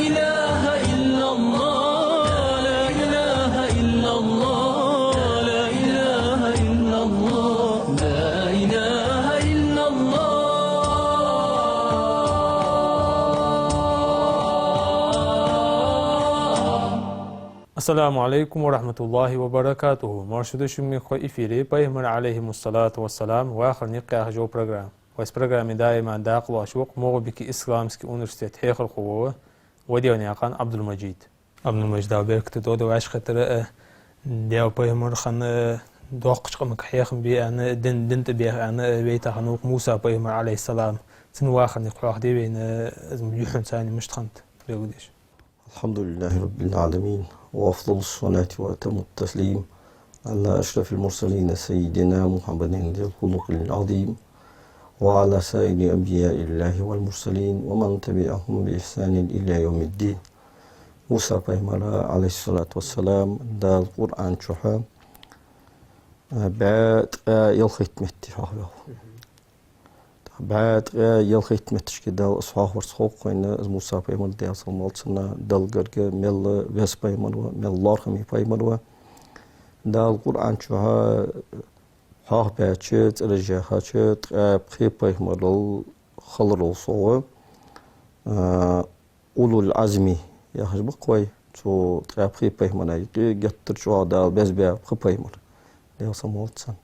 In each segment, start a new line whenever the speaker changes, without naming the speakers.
إله إلا الله لا إله إلا الله لا إله إلا الله لا إله إلا الله.
Assalamu alaikum wa rahmatullahi wa barakatuhu. Marshud shummi kho efiri Peygamber aleyhissalatu wassalam wa akhir niqah jo program. Was programi daima daql wa shوق Moğbiki İslamski Üniversitet hekhl khuwa وديوني عن عبد المجيد بركت دو واش خاطر ديو Peygamber خان دوقش قمك حيخم بي انا دنت بي انا بيتا خنوق موسى Peygamber عليه السلام سن واخر نقرا دي بين يحن ثاني مش تخنت بيقولش.
الحمد لله رب العالمين وأفضل الصلاة وأتم التسليم على أشرف المرسلين سيدنا محمد ذي الخلق العظيم وعلى سائر أنبياء الله والمرسلين ومن تبعهم بإحسان إلى يوم الدين. موسى Peygamber عليه الصلاة والسلام دا القرآن شوحا بعد يلخيت متفاهم بعد يلخيت متشكدا أصحاب ورسخوق إن موسى Peygamber دي أصل مالتنا دلقرق مل بس Peygamber مل لارخمي Peygamber دا القرآن شوها ها بچت رجها چت بخي Peygamber خلر صوه أولو العزمي يا حجب قوي شو بخي Peygamber جتر شو دا بس بخي Peygamber دي أصل مالتنا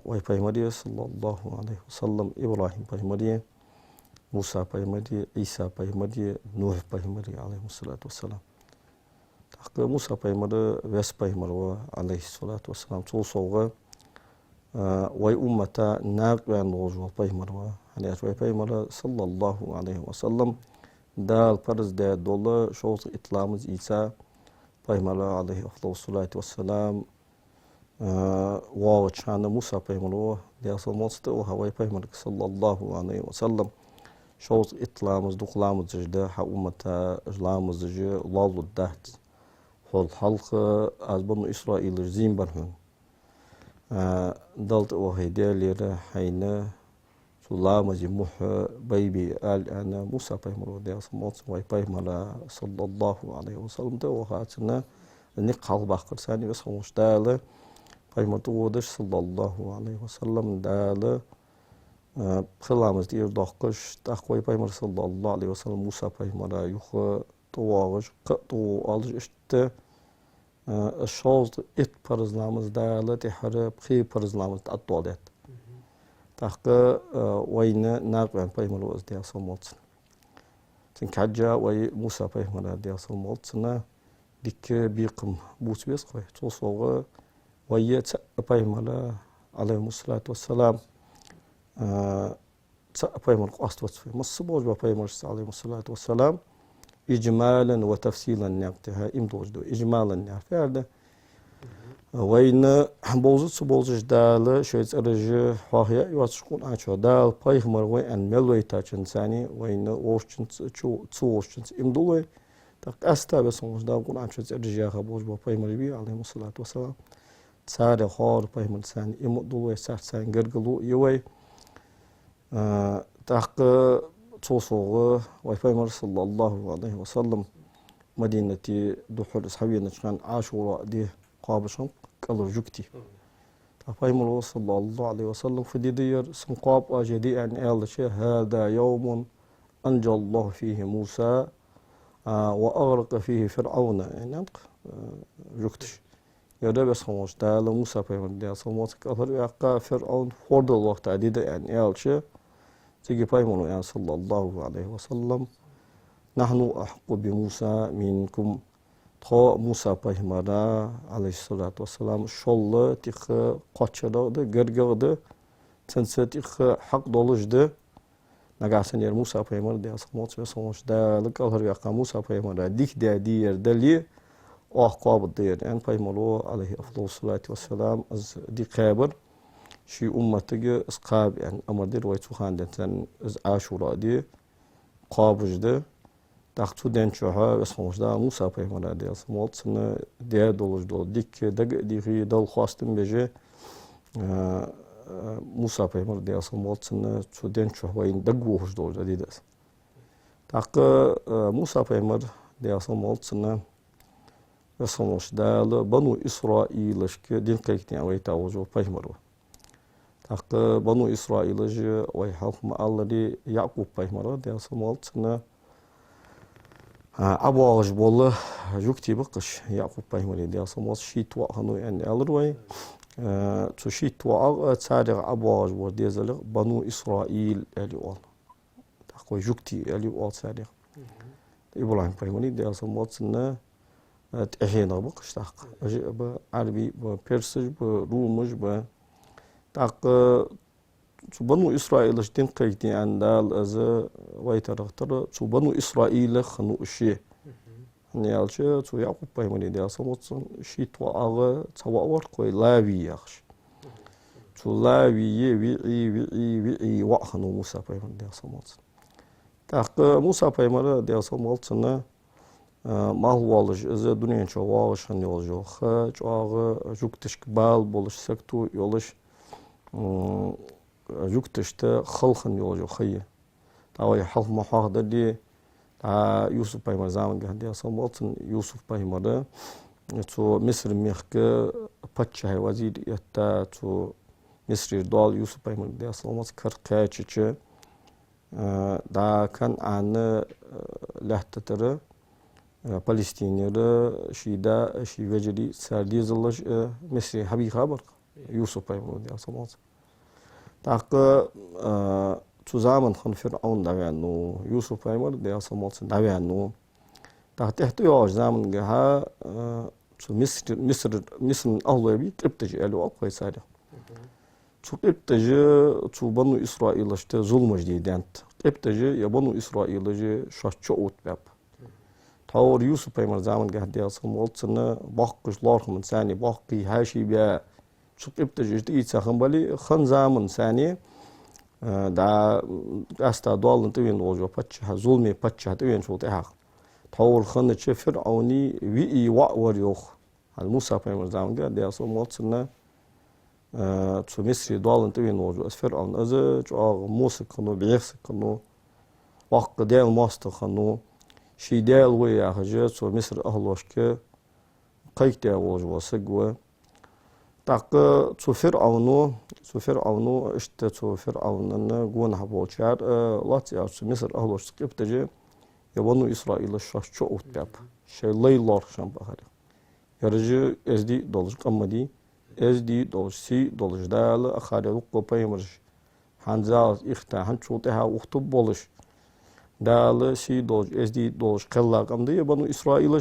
وای Peygamber sallallahu aleyhi ve sellem İbrahim Peygamber Musa Peygamber İsa Peygamber Nuh Peygamber aleyhissalatu vesselam. Hakkı Musa Peygamber ves Peygamber aleyhissalatu vesselam çoğu vay ummata naqan rozu Peygamber hani vay Peygamber sallallahu aleyhi ve sellem dal farz da dolu çoğu itlamız İsa Peygamber aleyhissalatu vesselam وشان موسى Peygamber دي أصل مصدر وهواي Peygamber sallallahu aleyhi ve sellem شوز إطلامز دخلامز جدا حكومة إسلامز جدا الله الدهت هو الحلق أزبن إسرائيل زين برهن دلت وهيدا ليرة حين سلامز مح بيبي قال أنا موسى Peygamber دي أصل مصدر وهاي Peygamber صلى الله عليه وسلم ده وهاتنا نقال بقر ثاني بس هو مشتاله Peygamber doğudur sallallahu aleyhi ve sellem dağlı kılamız diyor dokuz takvay Peygamber sallallahu aleyhi ve sellem Musa Peygamber'e yuhu doğuş doğu alış işte şoz et parzlamız dağlı tehre bxi parzlamız atdodet takı vayne naqan Peygamber öz diye sallallahu sen kacca ve Musa Peygamber diye sallallahu dikke biqim busbes koy çoğu ويت Peygamber aleyhissalatu vesselam Peygamber qastvat masboz ve Peygamber aleyhissalatu vesselam icmalen ve tefsilen naqtaha imdojdu icmalen naferde وين بوزت بوزج دال شويت رج هاهيا يواتشكون أشوا دال Peygamber وين ملوي تاچن ثاني وين وشن تشوشن imdolay tak asta besonuz da kun açık rıcaha boz bu Peygamber bi aleyhissalatu vesselam سار خار Peygamber sen imdolay sen gergulu yoy tak çoğu ve Peygamber sallallahu aleyhi ve sellem Medineti duhul ashabiyna çıkan Aşura diye qabışın kalır jukti. Peygamber sallallahu aleyhi ve sellem fidiyir sınqab ajedi en elçi hada yevmun anjallahu fihi Musa ve ağraqa fihi Firavun. Yani jukti. Yada bes hoş dağlı Musa Peygamber diye sallallahu kalır ve Firavun forda vakti adide yani elçi. Çünkü Peygamber yani sallallahu aleyhi ve sellem nahnu ahqqu bi Musa minkum ta Musa Peygamber aleyhissalatu vesselam şollu tiqi qaçırdı gergirdi tenseti haq dolujdu nagasan yer Musa Peygamber diye sallallahu sonuçta kalır ya Musa Peygamber dik de diğer deli ahqab diyor yani Peygamber aleyhissalatu vesselam az dikaber şi ümmetiga isqab yani amardir ve tuhandan az Aşura diye qabujdu Daqtu dençoha ve sonuçta Musa Peygamber diye sallallahu diye dolujdu dik digi dal xastım beje Musa Peygamber diye sallallahu tu dençoha ve dagujdu dedi. Takkı Musa peygamber deyasam oltsana yasamış dağlı Banu İsrail'e din kayıtına ve tavcı peygamber. Takkı Banu İsrail'e ve halkma Allah'ı Yakub peygamber deyasam oltsana Abu ağaç bolu yukti bakış Yakub peygamber deyasam olts şit wa hanu yani alır ve şu şit wa tsari Abu ağaç bolu diyezelik Banu İsrail eli ol. Takkı yukti eli ol tsari. İbrahim peygamber deyasam oltsana تأهينا بقشتاق أجي بعربي ببرسج برومج ب تاق شو بنو إسرائيل شتين قيتي عندال أز ويترختر شو بنو إسرائيل خنو الشيء نيالش شو يعقوب بيمني دي أصلا شيء تواغ تواور قوي لاوي يخش شو لاوي وعي وخنو موسى بيمني دي أصلا تاق موسى بيمني دي أصلا mal walış, özü dünyanın çoğu walışın yolcu. Çoğu juktışk bal boluş sektu yoluş juktıştı halkın yolcu xayı. Tavay halk muhaqda di ta Yusuf peygamber zaman geldi asam olsun Yusuf peygamber to Mısır mihke patşah vazir yatta to Mısır dal Yusuf peygamber asam olsun kırkaççı da kan anı lahtatırı Palestinleri şida şiveceli serdiyazılış Mesih Habi Haber Yusuf peygamber asam olsun. Takkı şu zaman han Firavun davannu Yusuf peygamber de asam olsun davannu. Tak tehti o zaman gaha şu Mısır'ın Allah'ı bir kripteci eli o koysaydı. Şu kripteci şu Banu İsrail işte zulmüş diyden. Kripteci ya Banu İsrail'ci şaşçı otbep. Tavır Yusuf peygamber zaman geldi asam olsun bakışlar mı sani bakı her şey bir şu kripteci işte içsakın bali han zaman sani da asta doğalın tüyen olacak patça zulmi patça tüyen şu tehak. Tavır han çe Firavuni vi var yok. Hal Musa peygamber zaman geldi asam olsun şu Mısır doğalın tüyen olacak. Firavun azı çoğu Musa kanu biyek kanu vakı değil mastı kanu şidel ve yahıcı şu Mısır ahloşke kayık diye olacak sıgı. Takkı şu Firavunu işte şu Firavun'un günah bolçar Latya şu Mısır ahloşke yaptıcı ya Banu İsrail'e şaşçı otbep. Şeylaylar şan bahari. Yarıcı ezdi doluş kammadi ezdi doluş si doluş dağlı akhari lukku peygamber hanzal ihta hançu teha uhtub boluş dağlı si doluş ezdi doluş kalla kamdı ya Banu İsrail'e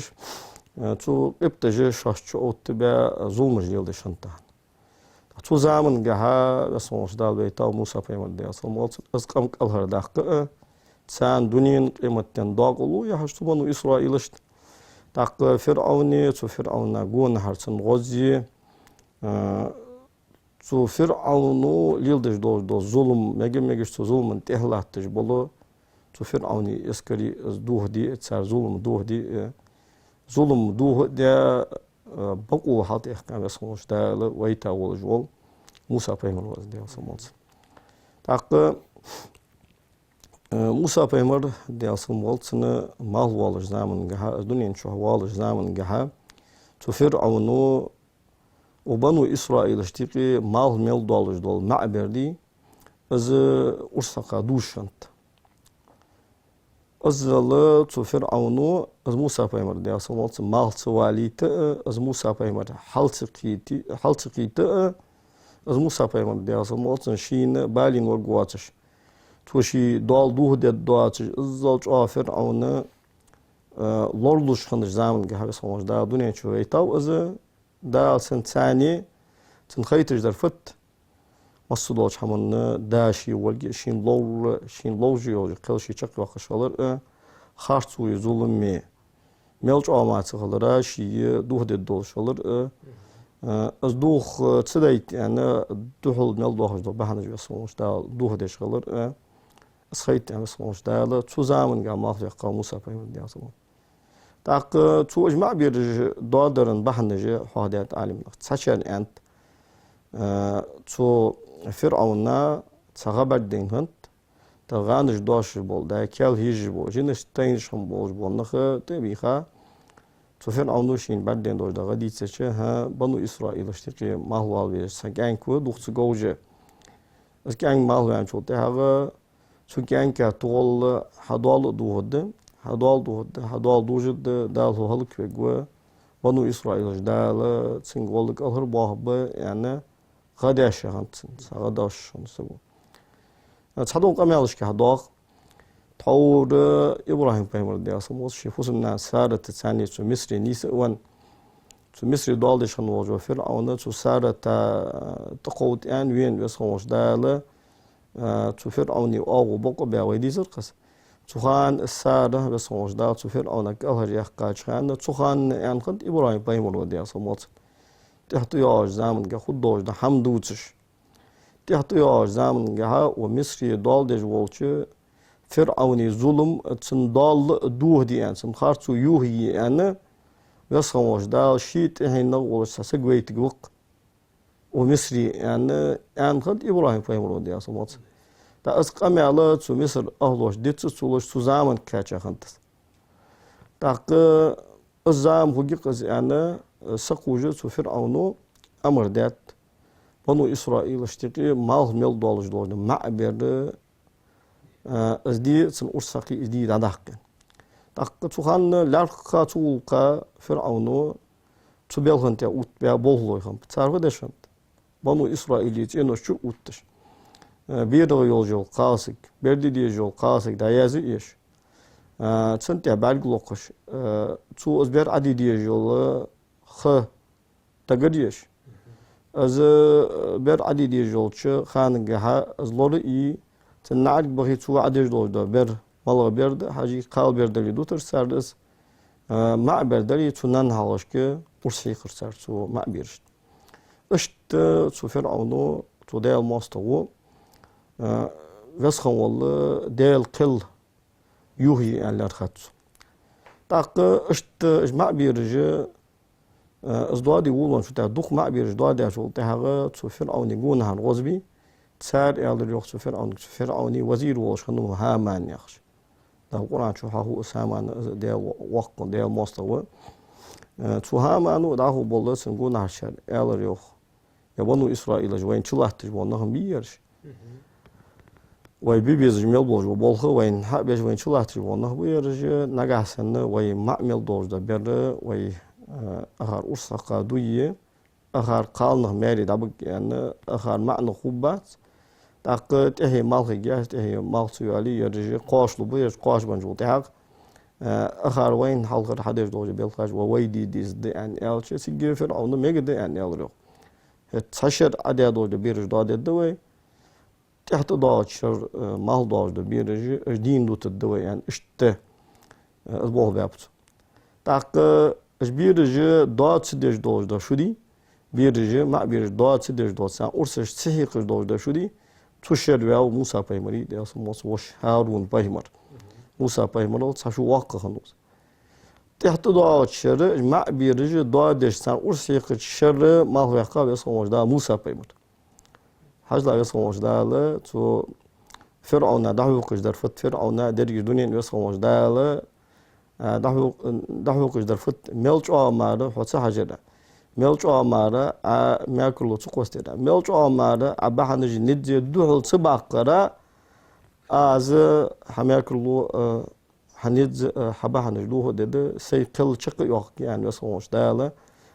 şu yaptıcı şaşçı otbe zulmüş yıldı şanta. Şu zaman gaha ve sonuç dal ve tav Musa peygamber de asal olsun azkam kalhar dakika sen dünyanın kıymetten dağılı ya şu Banu İsrail'e takkı Firavuni şu Firavun'a gün harsın gozi şu Firavunu yıldız do zulüm mege şu zulmün tehlattı bolu şu Firavuni eskeri duhdi tsar zulüm duhdi zulüm duhdi baku halt ihkam ve sonuçta veyta olacak Musa peygamber diye olsun. Takkı Musa peygamber diye olsun mal walış zaman gaha dünyanın çoğu walış zaman gaha şu Firavunu o Banu İsrail iştiki mal mel doluz dol ma'berdi az ursaka duşant. Azzalı şu Firavunu az Musa peygamber diye olsun mal sıvalite az Musa peygamber halçıkiti az Musa peygamber diye olsun şiin balin ve guatış. Tuşi dal duh de duatış azzal çoğu Firavunu lorluş kanış zaman gaha sonuçta dünya çoğu etav azı da sentani تنخيتش در فت مصدوش حمن داشي والجي شين لوجي او قلشي چق وقشالر خارتوي ظلمي ملچ اومات خلرا شي دوه د دولشالر از دوخ تسديت يعني دوحل مل دوخ دو بهنج وسموش دا دوه د شالر اسخيت يعني سموش دا تو زمان قام اخر قاموس فهم دي اصلا تاق تو اجماع bir دادرن بهنج حادث عالم تسچن انت تو Firavun'a sağa berdin hınt تغانش دوش بول دا كيل هيج بول جنش تينش هم بول بول نخ تبيخا تفر عنوشين بعدين دوش دا غدي تشة ها بنو إسرائيل اشتكي ما هو الويش سكان كود دوخت جوجة سكان ما هو يعني شو تهاغ سكان كتول حدوال دوهد حدوال دوجد دال هو هلك بجوا بنو إسرائيل دال تسنقولك أهر باهب يعني غداش هانتن غداش هنسبو تصدق قميالش كهداق تور إبراهيم بيمر ديا سموس شيفوس الناس سارة تساني تو مصر نيس وان تو مصر دالش هنوجو فرعون تو سارة تقود أن وين وسخوش دال تو فرعون أو بقى بيويدي زرقس تو خان سارة وسخوش دال تو فرعون كهر يحكاج خان تو خان أن خد إبراهيم بيمر ديا سموس تحت ياج زمن كخد دوج ده حمدوتش تحت ياج زمن كها ومصر دالش والش فرعوني ظلم تندال دوه دي أن سمخارتو يوهي أنا وسخوش دال شيت هنا وسسقويت جوق ومصري أن خد إبراهيم فهمرو دي أصمت تا أسقام على تو مصر أهلوش ديت تولش تو زمن كاتش خنتس تاق الزام هجيق أنا سقوجة تو فرعونو أمر دات بنو إسرائيل اشتكي مال ميل دولش دولش معبر أزدي سن أرساقي أزدي دادق تاق تخان لارقا تولقا فرعونو تبيلهن تا أوت بيا بولهن بتعرف دشنت بنو إسرائيليت إنه شو أوتش بيرغ يول قاسك بردي دي يول قاسك دا يازي إيش تسنت بعد لقش تو أزبير عدي دي يول خ تقديش از بير عدي دي يول ش خانجها از لوري تنعرق بغي تو عدي يول دا بير مالا بيرد حاجي قال بيردلي دوتر سردس مع بيردلي تو ننهالش كه أرسي خرسار تو مع بيرش اشت تو فرعونو تو ديال ماستو وسخن والله ديال قل يوهي اللي رخاتو تاق اشت مع بيرج ازدوادي ولون شو دوخ مع بيرج دوادي شو تهاغ تو فرعوني قونها الغزبي تسار يالر يوخ فرعوني وزير وش خنو هامان يخش ده القرآن شو هو سامان ديال وقت ديال ماستو تو هامانو داهو بولد سنقول نحشر يالر يوخ يبنو إسرائيل جوين شلحتش بونهم بيرش وي بيبيز جميل بولج وبولخ وين حبيش وين شلحتش بونه بيرج نجحسن وي معمل دوج ده بير وي أخر أرسقا دوية أخر قالنه ماري دابك يعني أخر معنى خوبات تاق تهي مالخ جاهز تهي مالخ سيالي يرجع قاش لبيرج قاش بنجو تاق أخر وين حلقة حدش دوج بيلخاش وويدي ديز دي أن إلش سيجي فرعون ميجا دي أن إلريو تشر عدد دوج بيرج داد الدواء تحت داشر مال داش بيرج دين دوت الدواء يعني اشته البوه بابت تاق اش بيرج دات سدش دوج دا شدي بيرج مع بيرج دات سدش دوت سان أرسش سهيق دوج دا شدي تشر وياو موسى بايمري ده اسمه وش هارون بايمر موسى بايمر تشو واقع خنوس تحت داشر مع بيرج دادش سان أرسيق شر ما هو يقاب اسمه دا موسى بايمر حاجة يسموش دالة تو فرعون دحوقش در فت فرعون درج دنيا يسموش دالة دحوقش در فت ملج آمارة حتى حاجة ملج آمارة ماكلو تقوستنا ملج آمارة عبحنج ندي دوحل سباقرة از حماكلو حنيد حبحنج دوه ده سيقل شق يوق يعني يسموش دالة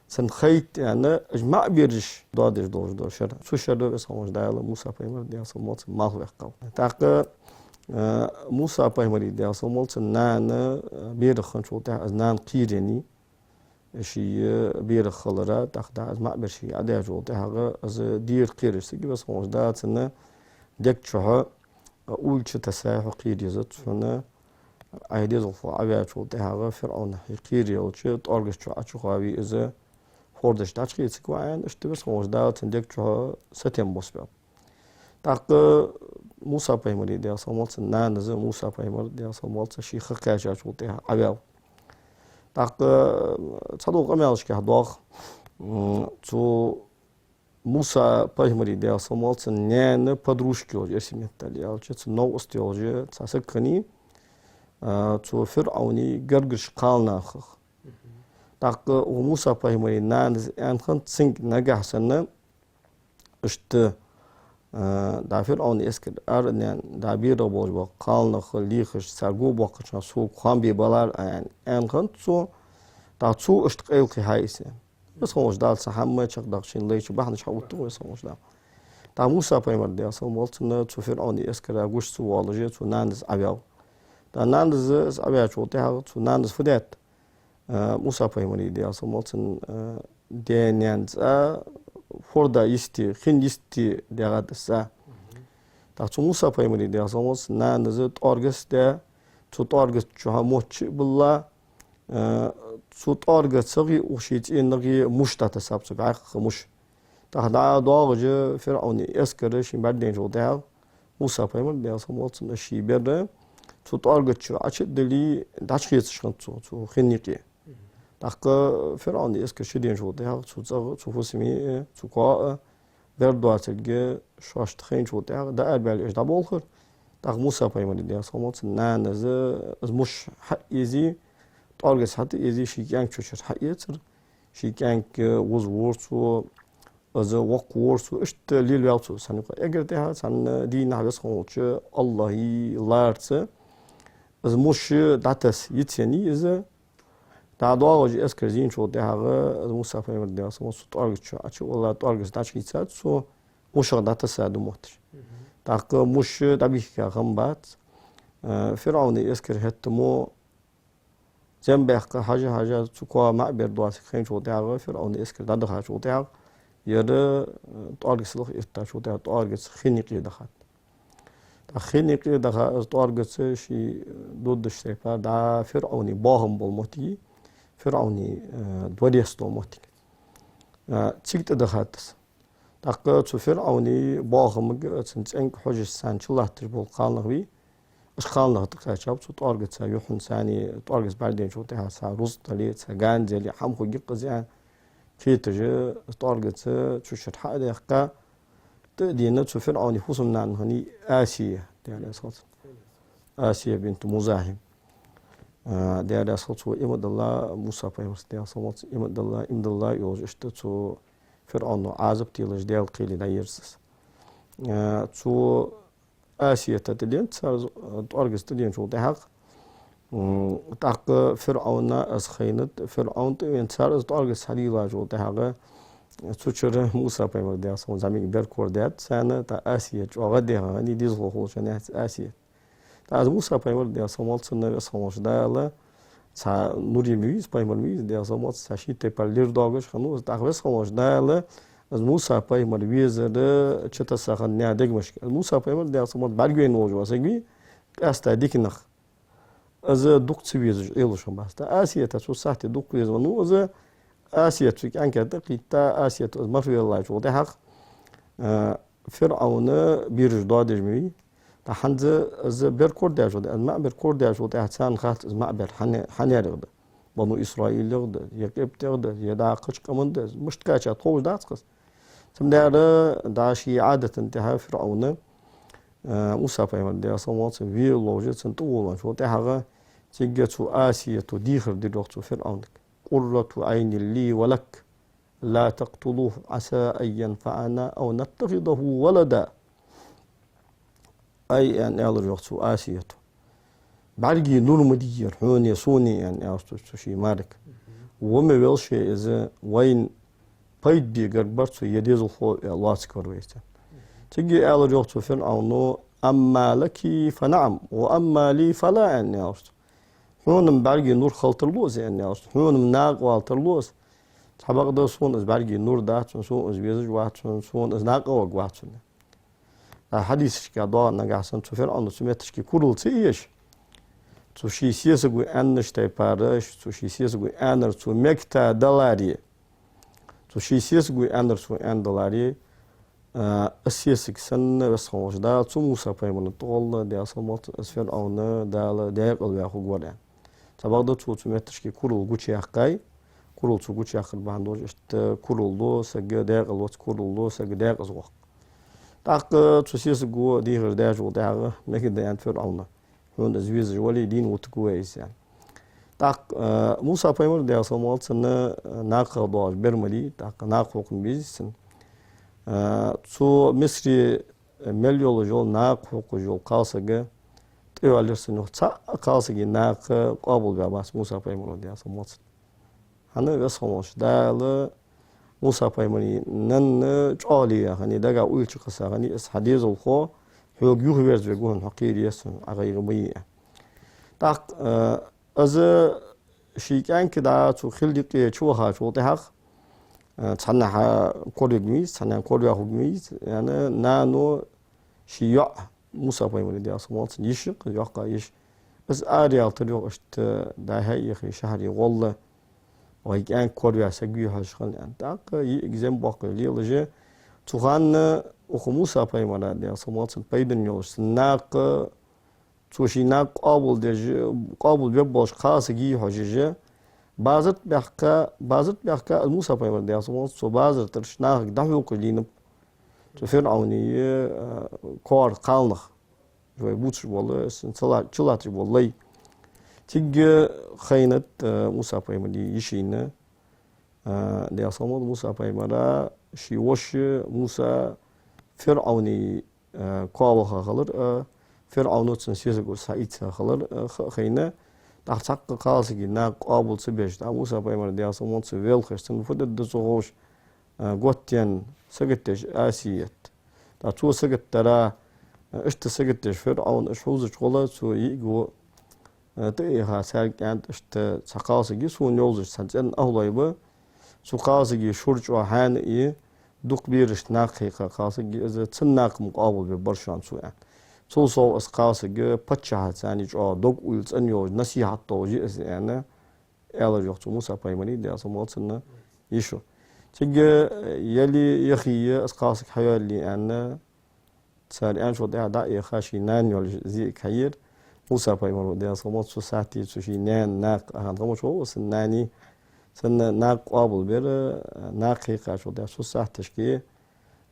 سن خيط يعني اجمع بيرش دادش دور شر شو شر بس هو دايلا موسى بايمر دي اصل موت ما هو يقاو تاق موسى بايمر دي اصل موت نان بيرخن شو تاع نان قيرني شي بيرخ خلرا تاق دا اجمع برشي عدا جو تاع از دير قيرش سي بس هو دات سنه ديك شو اول شي تساح قير يزت فنا ايدي زوف عبا شو تاع فرعون قير يوتش تورغش شو اتشخاوي از فوردش تاچخي سكوان اشتبس خوش داوت تندك جو ستيم بوسبا تاق موسى بايمري دي اصمولت نانز موسى بايمر دي اصمولت شي خكاجا شوتي عباو تاق تصدق امالش كهدوخ تو Musa поймали да самолца не на подружки уже симметали, а че нов остиоже цасакани цу фирауни гаргш қалнах. Так у Musa поймали на анхан цинг нагахсана иште да фирауни эскер арнен да бира болжба қалнах лихш саргу бақча су хамби балар анхан цу да цу ишт қилқи хайсе. بس هو جدال سحمة شقدق شين ليش بحنا شحوتو بس هو جدال تا موسى بيمر دي أصلا مولتنا تو فرعوني إسكرا غوش تو والجي تو ناندز أبيو تا ناندز أبيو شو تها تو ناندز فدات موسى بيمر دي أصلا مولتن دي ناندز فردا يستي خين يستي دي غاد السا تا تو موسى بيمر دي أصلا مولتن ناندز تارجس ده تو تارجس شو هموتش بالله صوت أرجع صغي وشيت إنغي مش تتساب سبعة مش تهدا داغج فرعوني إسكرش بعدين جو ده موسى بيمر ده سموت نشي بره صوت أرجع شو أشد دلي داشيت شخنت صو خنيقي تاك فرعوني إسكرش دين جو ده صوت صو فسمي صو قا بردو أتلقى شاش تخين جو ده أربع إيش ده بالخر تاك موسى بيمر ده سموت نانز مش حقيقي أرجس حتى إذا شيء شوشر حقيقة شيء وز ورثو از وق ورثو إشت ليل وعطو سنقول أجر ده سن دين عبس خموش الله لارس از مش دعتس يتسني إذا تعداج أسكرزين شو ده از موسى فيمر ده سو صوت أرجس شو أشي والله أرجس داش يتسات سو مش دعتس هذا موتش تاك مش تبيه كغمبات فرعون أسكر هتمو جنبه حاجة تقوى معبر دواسك خين شو تعرف فرعون إسكر دخل شو تعرف يرى تارجس لخ إفتا شو تعرف تارجس خينيقي دخل خينيقي دخل تارجس شيء ضد الشيفا دا فرعوني باهم بالموتي فرعوني دوريس بالموتي تيجت دخلت تاك فرعوني باهم تنتين حجة سان الله تربول قالنغبي اش خالنا تقاشاب تو تارجت يوحن ثاني تارجت بعدين شو تها سا رز تلي سجان زي حمخو يقزان كيتج تارجت شو شرح دقه تدينا تو فرعون فوسمنا هني آسيا ديال اساس آسيا بنت مزاحم ديال اساس إمد الله موسى فيمس ديال اساس إمد الله يوج اشتو فرعون عازب تيلج ديال قيل دايرس تو آسيا تدلين صار أرجس تدلين شو تحق تحق فرعون أسخينت فرعون تين صار أرجس حليلا شو تحق تشر موسى بيمر ده صون زمين بيركور ده سنة تا آسيا شو غدها هني ديزل خوش يعني آسيا تا موسى بيمر ده صومال سنة صومش ده لا تا نوري ميز بيمر ميز ده صومال ساشي تبالير داغش خنوس تحق صومش ده لا از موسى بيمر ويزر چتا سخن نادق مشكل موسى بيمر ده صمت برگوين وجو اسگي استا ديكنخ از دوقت ويز يلوشم بس آسيا تسو ساعت دوق ويز ونو از آسيا تفك انك دقيقة آسيا ما في الله جو ده حق فرعون بيرج دادر مي تحنز از بيركور ده جو ده ما بيركور ده جو ده سان خات از ما بير حنير بنو إسرائيل يغد يكيب تغد يدا قش كمان ده مش كاشة طول داس قص ثم ده داشي عادة انتهى فرعون موسى فيمر ده صمت في لوجة سنتول شو تهجا تيجتو آسيا تديخر دي وقت فرعون قرة عين لي ولك لا تقتلوه عسى أن ينفعنا أو نتخذه ولدا أي أن يالر وقت آسيا بعدي نور مدير حون يصوني يعني أستوى شيء مارك وما بيلشي إذا وين بيد بيجربت يديز الخو الله سكرويته تيجي على جوته فرعون أما لك فنعم وأما لي فلا يعني أستوى حون بعدي نور خلط اللوز يعني أستوى حون مناق والت اللوز تحبق ده صون إز بعدي نور ده صون إز بيزج واحد صون إز ناق أوج واحد صون حديث كذا نجاحسن فرعون سمعتش كي كل تيجي تو شي سياسو انش تاي بارش تو شي سياسو انر تو مكتا دولاري تو شي سياسو انر تو ان دولاري اسياسك سن بس خوش دا تو موسى بايمن طول دي اصمت اسفل اون دال دايق الوا خو غودا تبغد تو متشكي كورو غوتشي حقاي كورول سوقوش ياخد باندوج اشت كورول دو سج داق الوقت كورول دو سج داق زوق تاق تسيس جو دي غير داج وداغ نكد يعني فرعون هون زويز جولي دين وتكويس يعني تاق موسى بايمر دي اصلا سنه ناق دوج برملي تاق ناق حكم بيسن تو مصري مليول جول ناق حكم جول قاصقه تيوالرسن تا قاصقي ناق قابل باباس موسى بايمر دي اصلا هنا بس هماش دال موسى بايمري نن جالي يعني دقا ويلش قصة يعني اس حديث الخو هو جوه بيرز بيقولون حقير يسون عغير مية تاق از شي كان كده تو خلدي شوها شو تحق تصنع كوريا جميز تصنع كوريا جميز يعني نانو شيع موسى بايمري دي أصمات يشق يقع يش بس آريال تريو اشت دا هاي يخي شهري والله ويكان كوريا سجيه هالشغل يعني تاق يجزم باقي ليلجة تغان وخموسا بايمرا دي أصمات بيدن يوش ناق توشي ناق قابل دج قابل بيبوش خاص جي حججة بازت بحكا الموسى بايمرا دي أصمات سو بازت ترشناق دحو قلينب فرعوني كار قالنخ جوي بوتش والله صلاتي والله تيجي خينة موسى بايمري يشينا دي أصمد موسى بايمرا شي وش موسى فرعوني قاوها خلر فرعونو تنسيسكو سعيد خلر خينة تحتق قاسكي نا قابل سبيش تا موسى بايمرا دي أصمد سويل خشتن فدد دسوغوش قوتين سقتش آسيت تا تو سقت ترى اشت سقتش فرعون اشوزش غلا سو يقو تيها سالك عند اشت سقاسي سو نيوزش سنتين أهلايبه سو قاسي شرج وحان إيه دوك بيرش ناقي قاسي إذا تناق مقابل ببرشان سو يعني سو اسقاسي بتشها ثاني جو دوك ويلز أنيو نصيحة توجي إس يعني إلا جوختو موسى بايمري دي أصلا سنة يشو تيجي يلي يخي اسقاسك حيالي أنا سالي أنشو دا خاشي نانيو زي كهير موسى بايمر دي أصمات سو ساعتي سو شي نان ناق أهان غموش هو سناني سن ناق قابل بير ناق هيقا شو دي سو ساعت تشكي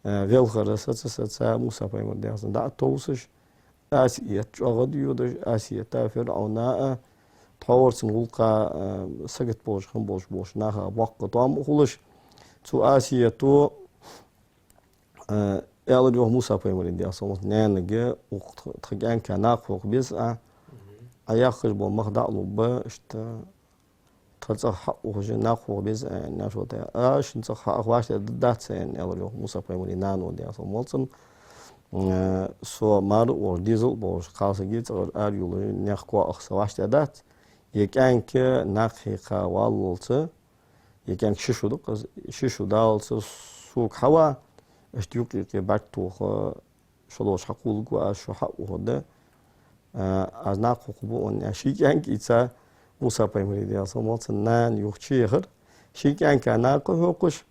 غيل خرسة سا موسى بايمر دي أصلا دا توسش آسية جاغديو دا آسية تافر أو ناء تحور سنغلقا سقط بوش خم بوش ناقا باقا طام خلش سو آسية تو يلا جو موسى بايمر دي أصمات نانجا وتخجان كناق فوق بيسا أياخش بالمخدع لبا اشت تلصق حق وخش ناقو بيز ناشو تا اش نصق حق واش دات سين يلا موسى بايمري نانو دي اصلا مولسن سو مار و ديزل بوش خاص جيت اريول نخكو اخس واش دات يكان ك ناقيقا واللت يكان ششو دالس سوق حوا اشتيوقي باتو شلوش حقول جو شو حق وده از ناقو قبو ان شيكان كيتا موسى بايمري دي أصلا نان يوخشيخر شيكان كان ناقو هوقش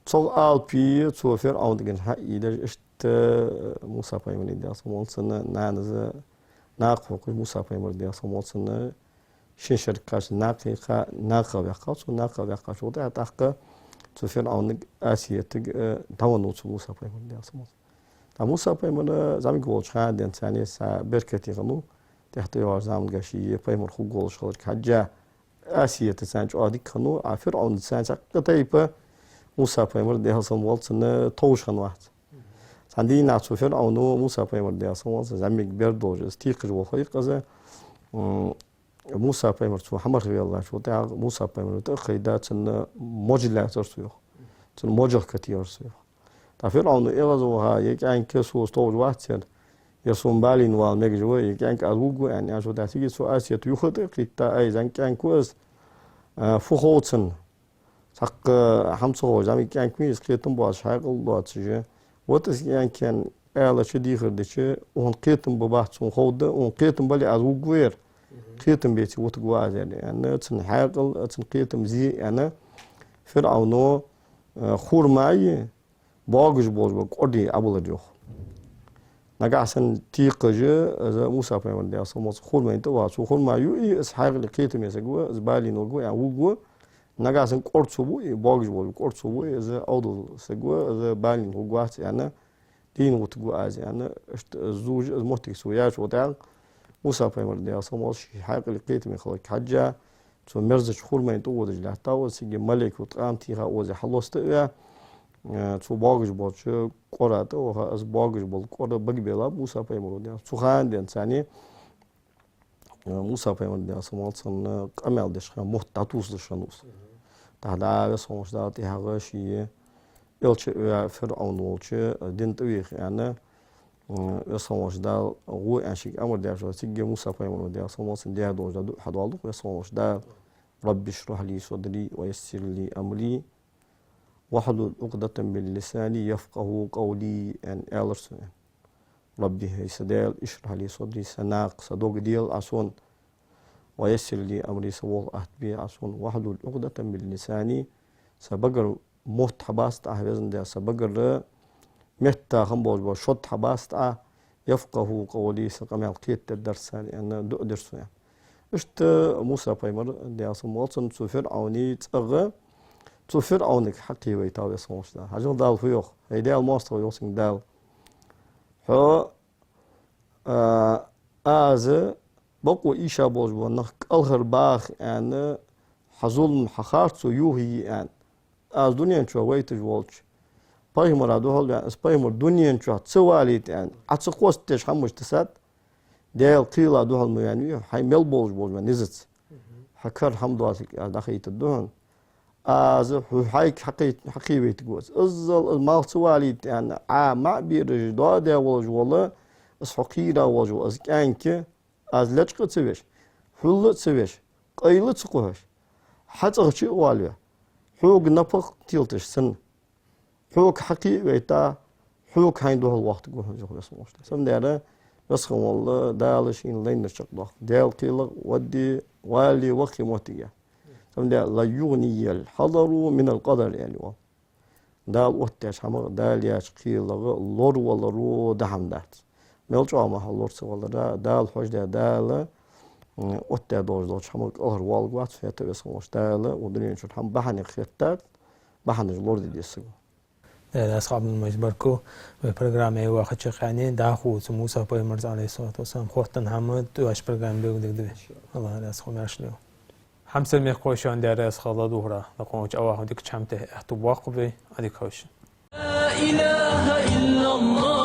تصل آلبي توفر أو دقن حقي در اشت موسى بايمري دي أصلا نان ز ناقو هوقش موسى بايمري دي أصلا شين شركاش ناقا بيقاش وناقا بيقاش وده تحقا توفر أو دق آسيا تق دوانو تو موسى بايمري دي أصلا موسى بايمري زامي قولش خان دي انساني سا بركتي غنو تحت يوار زامن قاشي بايمر خو قولش خلق حجا آسيا تسانج عادي كانو عفر عون تسانج قطيبة موسى بايمر دي هصن والتن توش خن واحد ساندي نعطو فرعونو موسى بايمر دي هصن والتن زامي كبير دوج استيقظ وخيق قزا موسى بايمر تو حمر غير الله شو تاع موسى بايمر تخيدات تن موجلات ترسيو تن موجل كتير سيو تا فرعونو إغزوها يكان كسو استوج واحد يسون بالين والمججوة يكان كألوجو يعني عشان تحتاج سو آسيا تيوخد قطة أيضا كان كويس فخوتن حق حمصه جامي كان كويس قيتم باش حاجة لات شيء وتس كان ألا شدي خردش وهن قيتم ببحث وخود وهن قيتم بالي ألوجوير قيتم بيتي وتجواز يعني تن حاجة تن قيتم زي أنا فرعونو خور معي باقش باش بقدي أبو الجوخ نقعسن تيقجة موسى بايمر دي أصلا خور ما ينتوا خور ما يو إسحاق لقيتم يسقوا زبالين وقوا يعني وقوا نجاسن قرصوبو باقج بول قرصوبو إذا أوضل سجوا إذا بالين وقوات يعني دين وتقوا أز يعني الزوج المهتك سوياش وتعال موسى في مردي أصلا شيء حق لقيت من خلق حجة ثم مرزج خور ما يتوه دجلة تاول سيجي ملك وتقام تيها وزي حلوست يا ثم باقج بول شو قرأت وها أز باقج بول قرأ بقي بلا موسى في مردي سخان دين ثاني موسى في مردي أصلا صن قمل دشخان مهتاتوس دشانوس تهدا صومش داتي هغشي يلش فرعون ولش دين تويخ يعني يصومش دا هو أشيك أمر ده شو سيجي موسى في مردي أصلا صن ده دوج دا حد والله يصومش دا رب اشرح لي صدري ويسر لي أمري واحلل عقدة من لساني يفقه قولي أن ألرسن ربي هي سدال اشرح لي صدري سناق صدوق ديال عصون ويسر لي أمري سوال أهتبي عصون واحلل عقدة من لساني سبقر موت حباست أهوزن ده سبقر متا خنبوز بشط حباست يفقه قولي سقمال قيت الدرسان أن دو درسان اشت موسى بيمر ده أصلا فرعوني تأغى فرعونك حقي ويتاوي صوش ده هجن دال فيوخ هي دال ماستر يوسين دال هو از بقو إيشا بوز ونخ الهر باخ أن حزول حخارت سو يوهي أن از دنيا شو ويتج والش بايمر عدو هل يعني بايمر دنيا شو تسواليت أن عتسقوس تش همش تسات دال قيل عدو هل يعني هاي ميل بوز نزت حكر حمد واسك دخيت الدهن از هايك حقي بيتجوز أزل المال سواليت يعني ما بيرج دا والج والله اسحقيرا وجو از كانك از لچق تسويش حل تسويش قيل تسقوش حتى شيء واليا حوق نفق تيلتش سن حوق حقي بيتا حوق هيندو الوقت جو اسمه سم داره بس والله دالشين لين الشق دال قيل ودي والي وقي موتيا سم ده لا يغني الحضر من القدر يعني دال وقتش هم دال ياش قيل لور ولا رو دهم دات ملجأ ما هالورس ولا دال حوج دال وقتها دوج حمق أهر والقوات في تبصموش دال ودنيا شو هم بحني خيتات بحني جلور دي السجو.
أصحاب المجبركو بالبرنامج واحد شقيانين داخو موسى بيمرز عليه الصلاة والسلام خوتن حمد واش برنامج بيقول ده الله لا أسخو ماشلو. حمسة ميخوشان داره أسخلا دورا لقونج أواه ديك شمته احتواق بي أديك خوش.
لا إله إلا الله